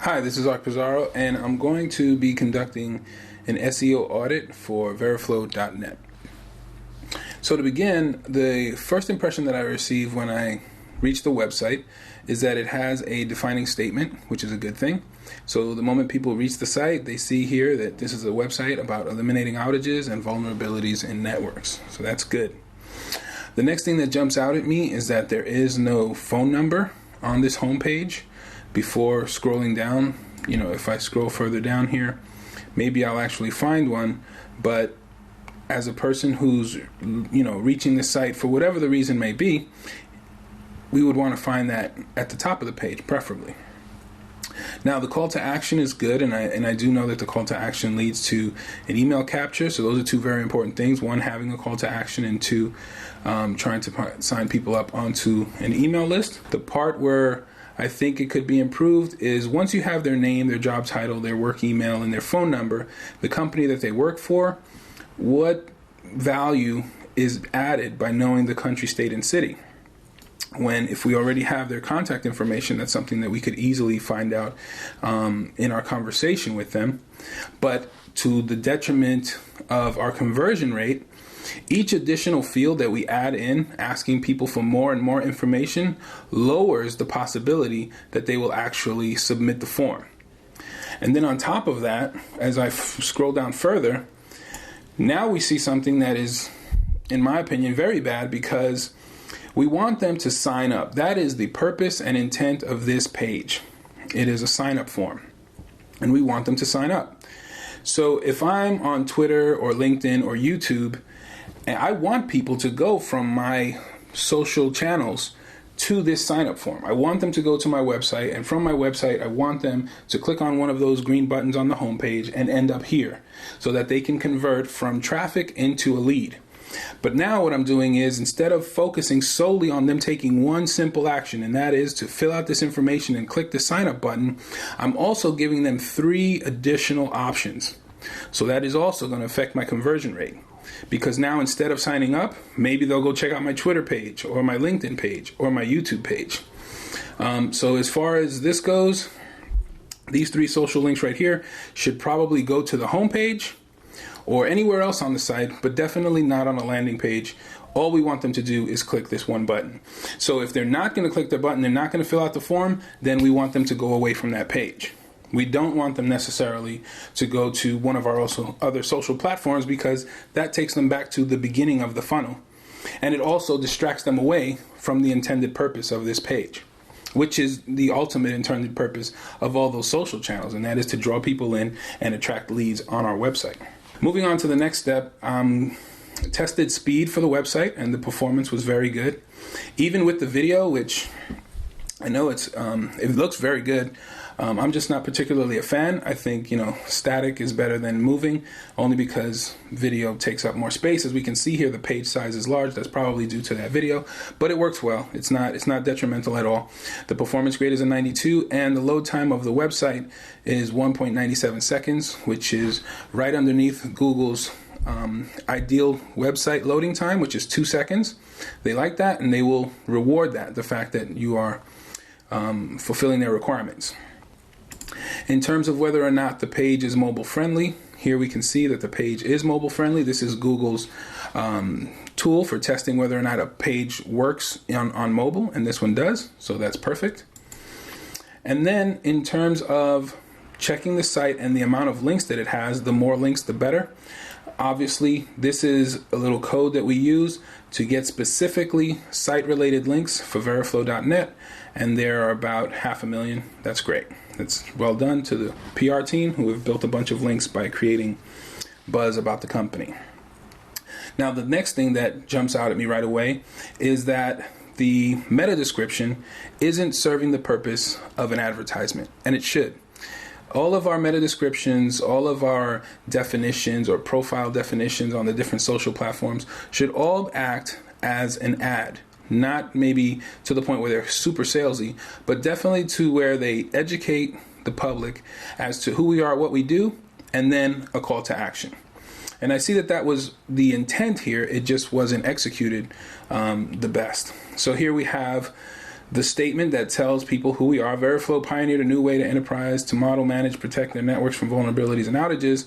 Hi, this is Art Pizarro, and I'm going to be conducting an SEO audit for Veriflow.net. So to begin, the first impression that I received when I reached the website is that it has a defining statement, which is a good thing. So the moment people reach the site, they see here that this is a website about eliminating outages and vulnerabilities in networks. So that's good. The next thing that jumps out at me is that there is no phone number on this homepage. Before scrolling down, if I scroll further down here, maybe I'll actually find one. But as a person who's, reaching the site for whatever the reason may be, we would want to find that at the top of the page, preferably. Now, the call to action is good, and I do know that the call to action leads to an email capture. So those are two very important things. One, having a call to action, and two, trying to sign people up onto an email list. The part where I think it could be improved is once you have their name, their job title, their work email, and their phone number, the company that they work for, what value is added by knowing the country, state, and city? When if we already have their contact information, that's something that we could easily find out in our conversation with them. But to the detriment of our conversion rate, each additional field that we add in, asking people for more and more information, lowers the possibility that they will actually submit the form. And then on top of that, as I scroll down further, now we see something that is, in my opinion, very bad, because we want them to sign up. That is the purpose and intent of this page. It is a sign-up form, and we want them to sign up. So if I'm on Twitter or LinkedIn or YouTube, and I want people to go from my social channels to this sign-up form. I want them to go to my website, and from my website, I want them to click on one of those green buttons on the homepage and end up here so that they can convert from traffic into a lead. But now what I'm doing is, instead of focusing solely on them taking one simple action, and that is to fill out this information and click the sign-up button, I'm also giving them 3 additional options. So that is also going to affect my conversion rate. Because now, instead of signing up, maybe they'll go check out my Twitter page or my LinkedIn page or my YouTube page. So as far as this goes, these 3 social links right here should probably go to the homepage or anywhere else on the site, but definitely not on a landing page. All we want them to do is click this one button. So if they're not going to click the button, they're not going to fill out the form, then we want them to go away from that page. We don't want them necessarily to go to one of our other social platforms, because that takes them back to the beginning of the funnel. And it also distracts them away from the intended purpose of this page, which is the ultimate intended purpose of all those social channels, and that is to draw people in and attract leads on our website. Moving on to the next step, tested speed for the website, and the performance was very good. Even with the video, which I know it looks very good. I'm just not particularly a fan. I think, static is better than moving, only because video takes up more space. As we can see here, the page size is large. That's probably due to that video, but it works well. It's not detrimental at all. The performance grade is a 92, and the load time of the website is 1.97 seconds, which is right underneath Google's ideal website loading time, which is 2 seconds. They like that, and they will reward that, the fact that you are fulfilling their requirements. In terms of whether or not the page is mobile friendly, here we can see that the page is mobile friendly. This is Google's tool for testing whether or not a page works on mobile, and this one does, so that's perfect. And then in terms of checking the site and the amount of links that it has, the more links the better. Obviously, this is a little code that we use to get specifically site-related links for Veriflow.net, and there are about 500,000. That's great. That's well done to the PR team, who have built a bunch of links by creating buzz about the company. Now, the next thing that jumps out at me right away is that the meta description isn't serving the purpose of an advertisement, and it should. All of our meta descriptions, all of our definitions or profile definitions on the different social platforms should all act as an ad. Not maybe to the point where they're super salesy, but definitely to where they educate the public as to who we are, what we do, and then a call to action. And I see that was the intent here. It just wasn't executed the best. So here we have the statement that tells people who we are. Veriflow pioneered a new way to enterprise to model, manage, protect their networks from vulnerabilities and outages,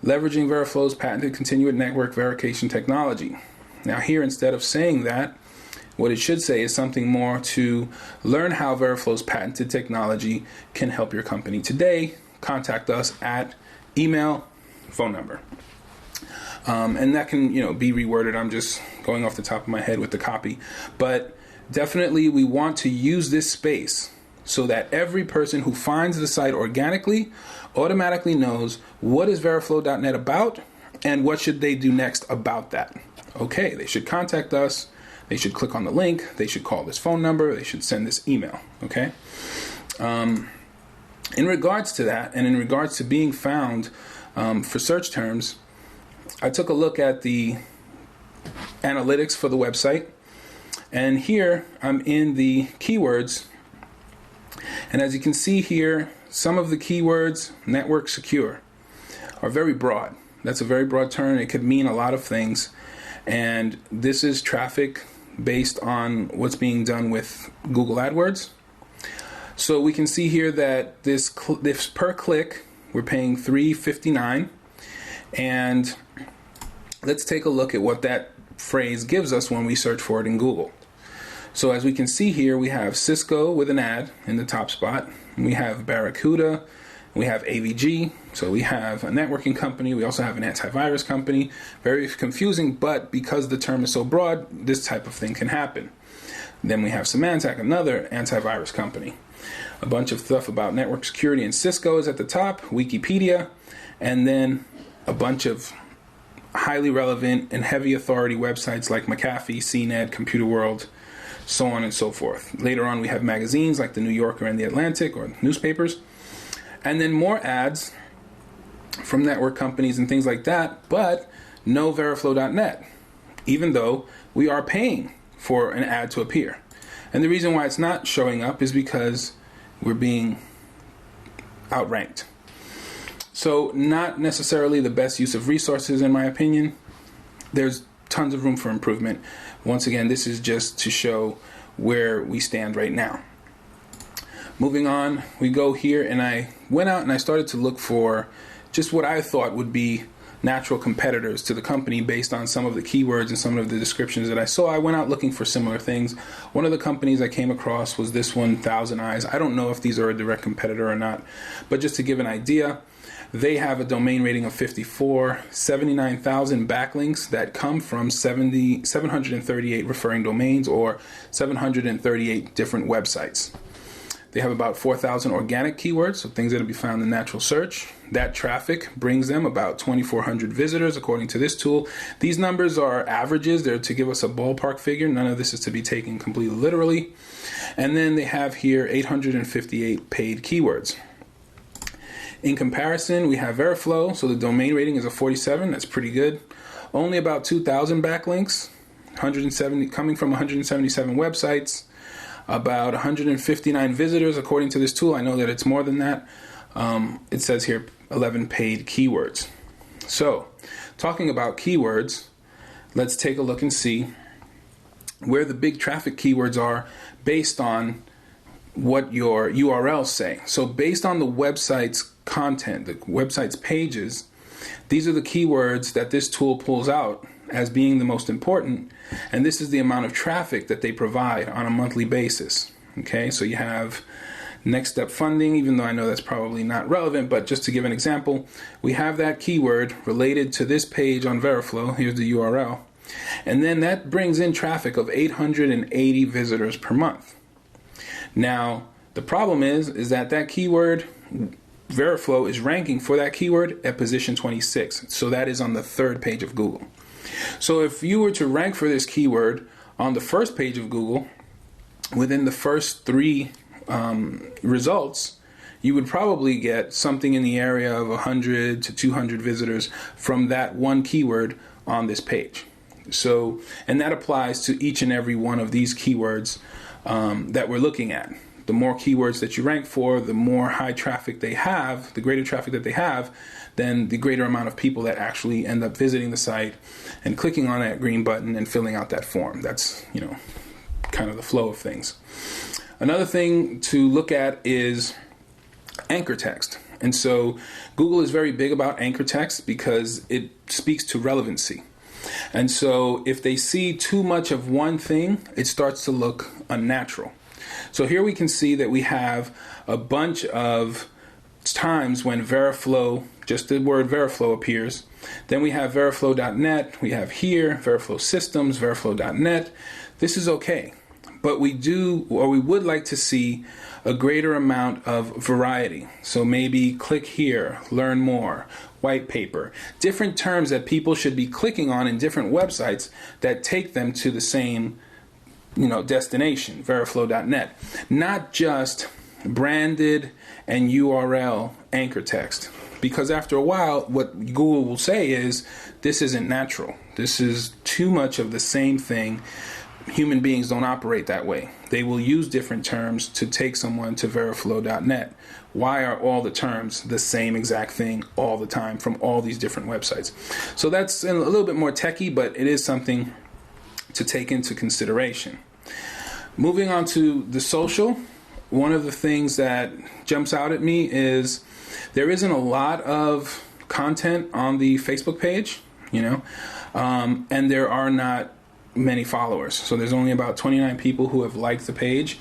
leveraging Veriflow's patented continuous network verification technology. Now here, instead of saying that, what it should say is something more to learn how Veriflow's patented technology can help your company today. Contact us at email, phone number. And that can, be reworded. I'm just going off the top of my head with the copy. But definitely we want to use this space so that every person who finds the site organically automatically knows what is Veriflow.net about and what should they do next about that. Okay, they should contact us. They should click on the link. They should call this phone number. They should send this email. Okay. In regards to that, and in regards to being found for search terms, I took a look at the analytics for the website, and here I'm in the keywords, and as you can see here, some of the keywords, network secure, are very broad. That's a very broad term. It could mean a lot of things, and this is traffic based on what's being done with Google AdWords. So we can see here that this per click, we're paying $3.59, and let's take a look at what that phrase gives us when we search for it in Google. So as we can see here, we have Cisco with an ad in the top spot. We have Barracuda. We have AVG. So we have a networking company. We also have an antivirus company. Very confusing, but because the term is so broad, this type of thing can happen. Then we have Symantec, another antivirus company. A bunch of stuff about network security and Cisco is at the top, Wikipedia, and then a bunch of highly relevant and heavy authority websites like McAfee, CNET, Computer World, so on and so forth. Later on, we have magazines like the New Yorker and the Atlantic, or newspapers, and then more ads from network companies and things like that, but no Veriflow.net, even though we are paying for an ad to appear. And the reason why it's not showing up is because we're being outranked. So not necessarily the best use of resources, in my opinion. There's tons of room for improvement. Once again, this is just to show where we stand right now. Moving on, we go here, and I went out and I started to look for just what I thought would be natural competitors to the company based on some of the keywords and some of the descriptions that I saw. I went out looking for similar things. One of the companies I came across was this one, Thousand Eyes. I don't know if these are a direct competitor or not, but just to give an idea, they have a domain rating of 54, 79,000 backlinks that come from 738 referring domains or 738 different websites. They have about 4,000 organic keywords, so things that will be found in natural search. That traffic brings them about 2,400 visitors according to this tool. These numbers are averages. They're to give us a ballpark figure. None of this is to be taken completely literally. And then they have here 858 paid keywords. In comparison, we have Veriflow, so the domain rating is a 47. That's pretty good. Only about 2,000 backlinks, 170 coming from 177 websites. About 159 visitors according to this tool. I know that it's more than that. It says here 11 paid keywords. So, talking about keywords, let's take a look and see where the big traffic keywords are based on what your URLs say. So based on the website's content, the website's pages, these are the keywords that this tool pulls out as being the most important, and this is the amount of traffic that they provide on a monthly basis. Okay, so you have next step funding, even though I know that's probably not relevant, but just to give an example, we have that keyword related to this page on Veriflow. Here's the URL, and then that brings in traffic of 880 visitors per month. Now, the problem is that keyword, Veriflow, is ranking for that keyword at position 26. So that is on the third page of Google. So if you were to rank for this keyword on the first page of Google, within the first 3 results, you would probably get something in the area of 100 to 200 visitors from that one keyword on this page. So, and that applies to each and every one of these keywords that we're looking at. The more keywords that you rank for, the more high traffic they have, the greater traffic that they have, then the greater amount of people that actually end up visiting the site and clicking on that green button and filling out that form. That's, kind of the flow of things. Another thing to look at is anchor text. And so Google is very big about anchor text because it speaks to relevancy. And so if they see too much of one thing, it starts to look unnatural. So here we can see that we have a bunch of times when Veriflow, just the word Veriflow appears. Then we have Veriflow.net. We have here Veriflow Systems, Veriflow.net. This is okay. But we would like to see a greater amount of variety. So maybe click here, learn more, white paper, different terms that people should be clicking on in different websites that take them to the same, destination, Veriflow.net. Not just branded and URL anchor text. Because after a while, what Google will say is, this isn't natural. This is too much of the same thing. Human beings don't operate that way. They will use different terms to take someone to Veriflow.net. Why are all the terms the same exact thing all the time from all these different websites? So that's a little bit more techie, but it is something to take into consideration. Moving on to the social, one of the things that jumps out at me is there isn't a lot of content on the Facebook page, and there are not many followers. So there's only about 29 people who have liked the page.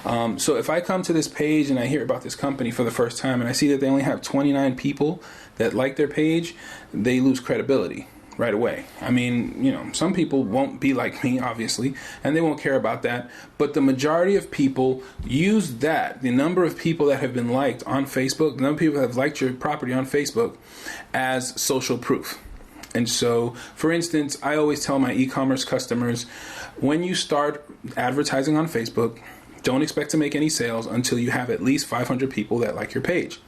So if I come to this page and I hear about this company for the first time and I see that they only have 29 people that like their page, they lose credibility right away. I mean, some people won't be like me, obviously, and they won't care about that. But the majority of people use that, the number of people that have been liked on Facebook, the number of people that have liked your property on Facebook, as social proof. And so, for instance, I always tell my e-commerce customers, when you start advertising on Facebook, don't expect to make any sales until you have at least 500 people that like your page.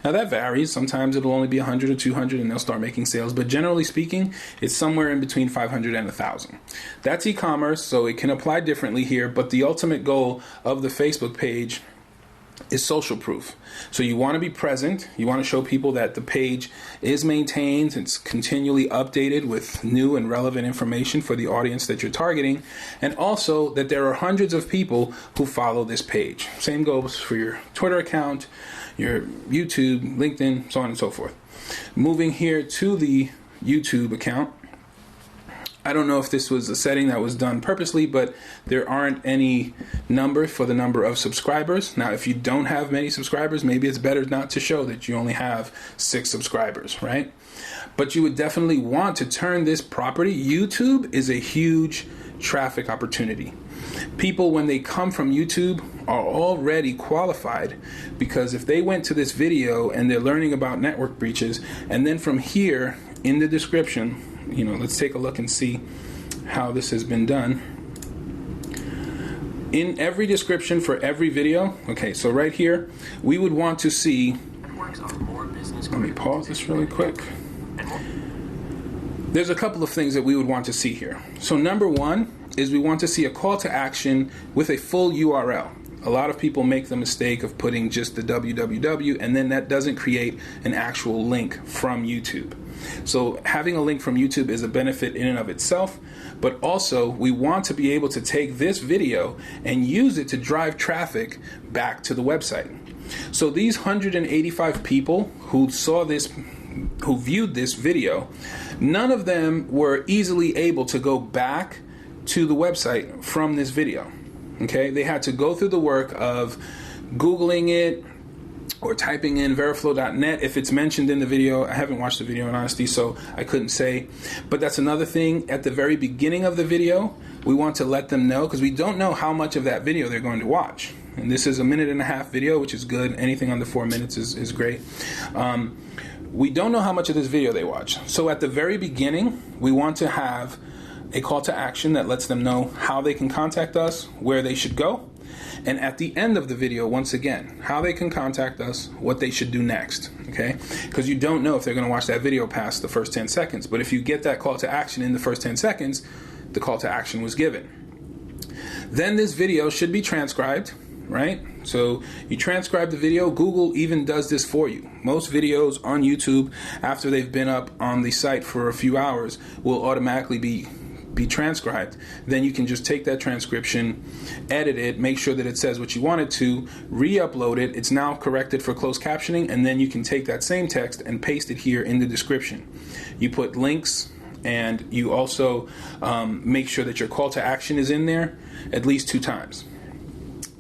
Now that varies. Sometimes it'll only be 100 or 200 and they'll start making sales. But generally speaking, it's somewhere in between 500 and 1,000. That's e-commerce, so it can apply differently here. But the ultimate goal of the Facebook page is social proof. So you want to be present. You want to show people that the page is maintained. It's continually updated with new and relevant information for the audience that you're targeting. And also that there are hundreds of people who follow this page. Same goes for your Twitter account, your YouTube, LinkedIn, so on and so forth. Moving here to the YouTube account. I don't know if this was a setting that was done purposely, but there aren't any numbers for the number of subscribers. Now, if you don't have many subscribers, maybe it's better not to show that you only have 6 subscribers, right? But you would definitely want to turn this property. YouTube is a huge traffic opportunity. People, when they come from YouTube, are already qualified, because if they went to this video and they're learning about network breaches, and then from here in the description, let's take a look and see how this has been done. In every description for every video, okay, so right here, we would want to see, let me pause this really quick. There's a couple of things that we would want to see here. So number one is we want to see a call to action with a full URL. A lot of people make the mistake of putting just the www, and then that doesn't create an actual link from YouTube. So having a link from YouTube is a benefit in and of itself, but also we want to be able to take this video and use it to drive traffic back to the website. So these 185 people who saw this, who viewed this video, none of them were easily able to go back to the website from this video. Okay, they had to go through the work of Googling it or typing in Veriflow.net if it's mentioned in the video. I haven't watched the video in honesty, so I couldn't say. But that's another thing. At the very beginning of the video, we want to let them know, because we don't know how much of that video they're going to watch. And this is a 1.5-minute video, which is good. Anything under 4 minutes is great. We don't know how much of this video they watch. So at the very beginning, we want to have a call to action that lets them know how they can contact us, where they should go. And at the end of the video, once again, how they can contact us, what they should do next, okay? Because you don't know if they're going to watch that video past the first 10 seconds. But if you get that call to action in the first 10 seconds, the call to action was given. Then this video should be transcribed, right? So you transcribe the video. Google even does this for you. Most videos on YouTube, after they've been up on the site for a few hours, will automatically be be transcribed, then you can just take that transcription, edit it, make sure that it says what you want it to, re-upload it. It's now corrected for closed captioning, and then you can take that same text and paste it here in the description. You put links, and you also make sure that your call to action is in there at least 2 times.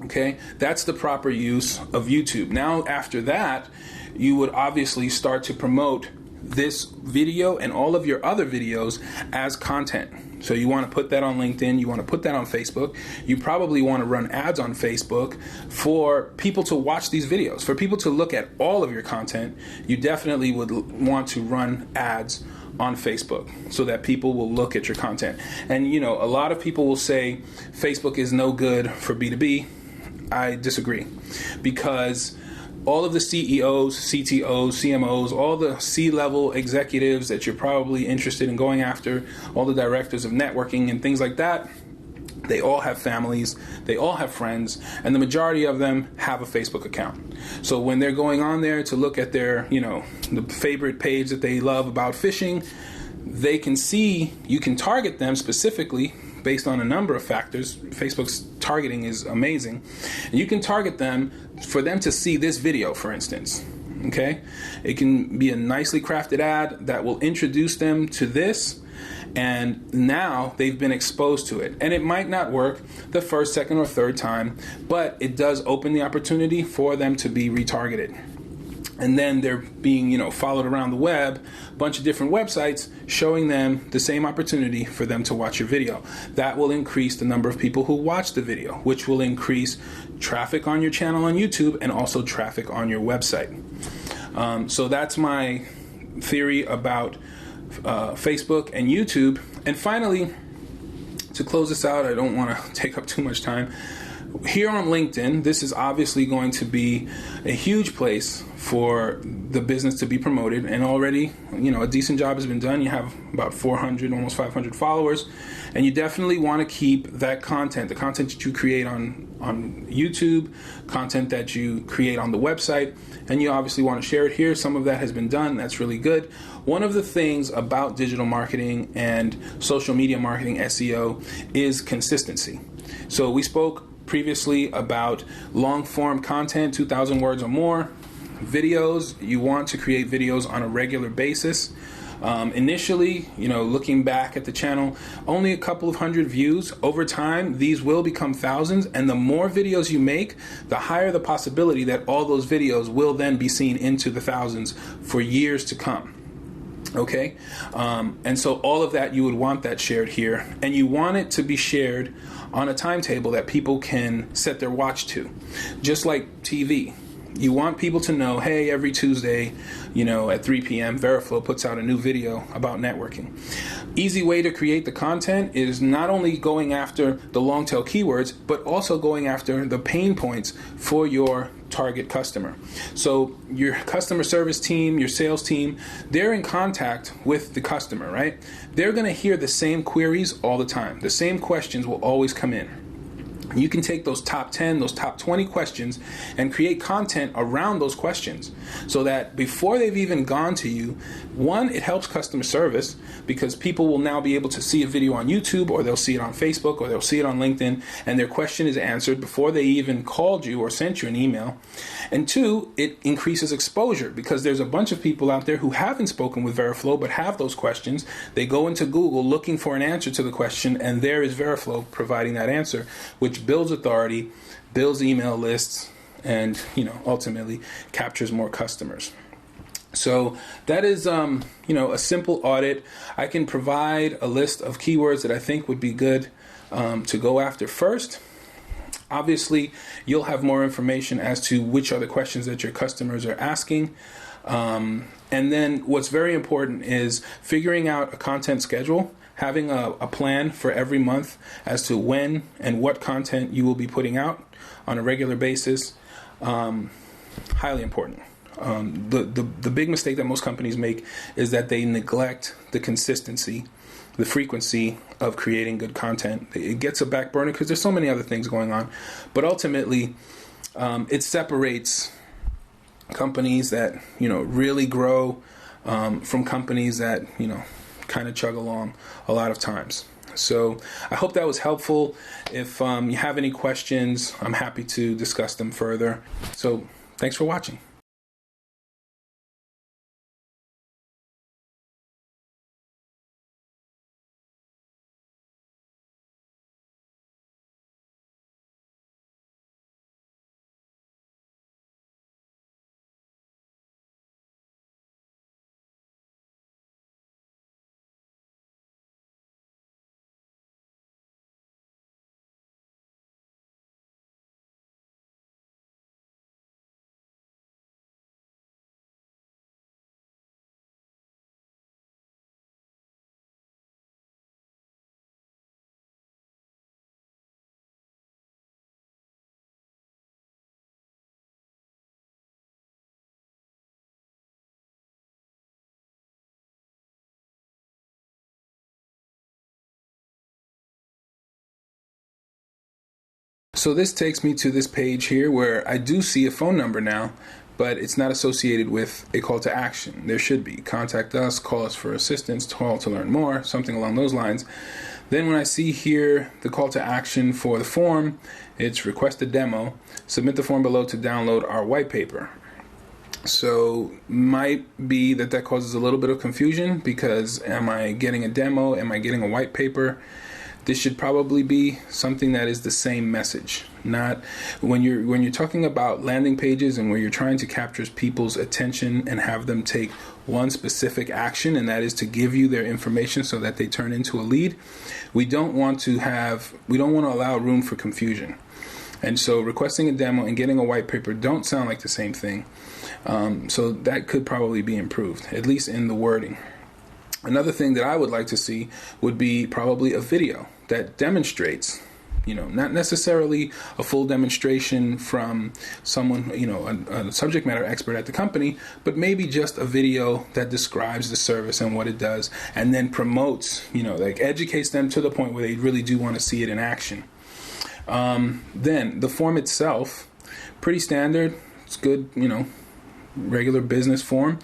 Okay, that's the proper use of YouTube. Now, after that, you would obviously start to promote this video and all of your other videos as content. So you want to put that on LinkedIn, you want to put that on Facebook. You probably want to run ads on Facebook for people to watch these videos. For people to look at all of your content, you definitely would want to run ads on Facebook so that people will look at your content. And a lot of people will say Facebook is no good for B2B. I disagree, because all of the CEOs, CTOs, CMOs, all the C-level executives that you're probably interested in going after, all the directors of networking and things like that, they all have families, they all have friends, and the majority of them have a Facebook account. So when they're going on there to look at their, the favorite page that they love about fishing, they can see, you can target them specifically based on a number of factors. Facebook's targeting is amazing. And you can target them for them to see this video, for instance. Okay? It can be a nicely crafted ad that will introduce them to this, and now they've been exposed to it. And it might not work the first, second, or third time, but it does open the opportunity for them to be retargeted. And then they're being, followed around the web, a bunch of different websites showing them the same opportunity for them to watch your video. That will increase the number of people who watch the video, which will increase traffic on your channel on YouTube and also traffic on your website. So that's my theory about Facebook and YouTube. And finally, to close this out, I don't want to take up too much time. Here on LinkedIn, this is obviously going to be a huge place for the business to be promoted, and already, a decent job has been done. You have about 400, almost 500 followers, and you definitely want to keep that content, the content that you create on YouTube, content that you create on the website, and you obviously want to share it here. Some of that has been done. That's really good. One of the things about digital marketing and social media marketing, SEO, is consistency. So we spoke previously about long form content, 2,000 words or more. Videos, you want to create videos on a regular basis. Initially, looking back at the channel, only a couple of hundred views. Over time, these will become thousands, and the more videos you make, the higher the possibility that all those videos will then be seen into the thousands for years to come. Okay? And so all of that, you would want that shared here, and you want it to be shared on a timetable that people can set their watch to. Just like TV. You want people to know, hey, every Tuesday, at 3 p.m., Veriflow puts out a new video about networking. Easy way to create the content is not only going after the long tail keywords, but also going after the pain points for your target customer. So your customer service team, your sales team, they're in contact with the customer, right? They're going to hear the same queries all the time. The same questions will always come in. You can take those top 10, those top 20 questions and create content around those questions so that before they've even gone to you, one, it helps customer service because people will now be able to see a video on YouTube, or they'll see it on Facebook, or they'll see it on LinkedIn, and their question is answered before they even called you or sent you an email. And two, it increases exposure because there's a bunch of people out there who haven't spoken with Veriflow but have those questions. They go into Google looking for an answer to the question, and there is Veriflow providing that answer, which builds authority, builds email lists, and ultimately captures more customers. So that is a simple audit. I can provide a list of keywords that I think would be good to go after first. Obviously, you'll have more information as to which are the questions that your customers are asking. And then what's very important is figuring out a content schedule, having a plan for every month as to when and what content you will be putting out on a regular basis. Highly important. The big mistake that most companies make is that they neglect the consistency, the frequency of creating good content. It gets a back burner because there's so many other things going on. But ultimately, it separates companies that really grow from companies that kind of chug along a lot of times. So I hope that was helpful. If you have any questions, I'm happy to discuss them further. So thanks for watching. So this takes me to this page here where I do see a phone number now, but it's not associated with a call to action. There should be contact us, call us for assistance, call to learn more, something along those lines. Then when I see here the call to action for the form, it's request a demo, submit the form below to download our white paper. So might be that causes a little bit of confusion, because am I getting a demo? Am I getting a white paper? This should probably be something that is the same message. Not when you're talking about landing pages and where you're trying to capture people's attention and have them take one specific action, and that is to give you their information so that they turn into a lead. We don't want to allow room for confusion. And so requesting a demo and getting a white paper don't sound like the same thing. So that could probably be improved, at least in the wording. Another thing that I would like to see would be probably a video that demonstrates, not necessarily a full demonstration from someone, a subject matter expert at the company, but maybe just a video that describes the service and what it does, and then promotes, educates them to the point where they really do want to see it in action. Then the form itself, pretty standard. It's good, regular business form.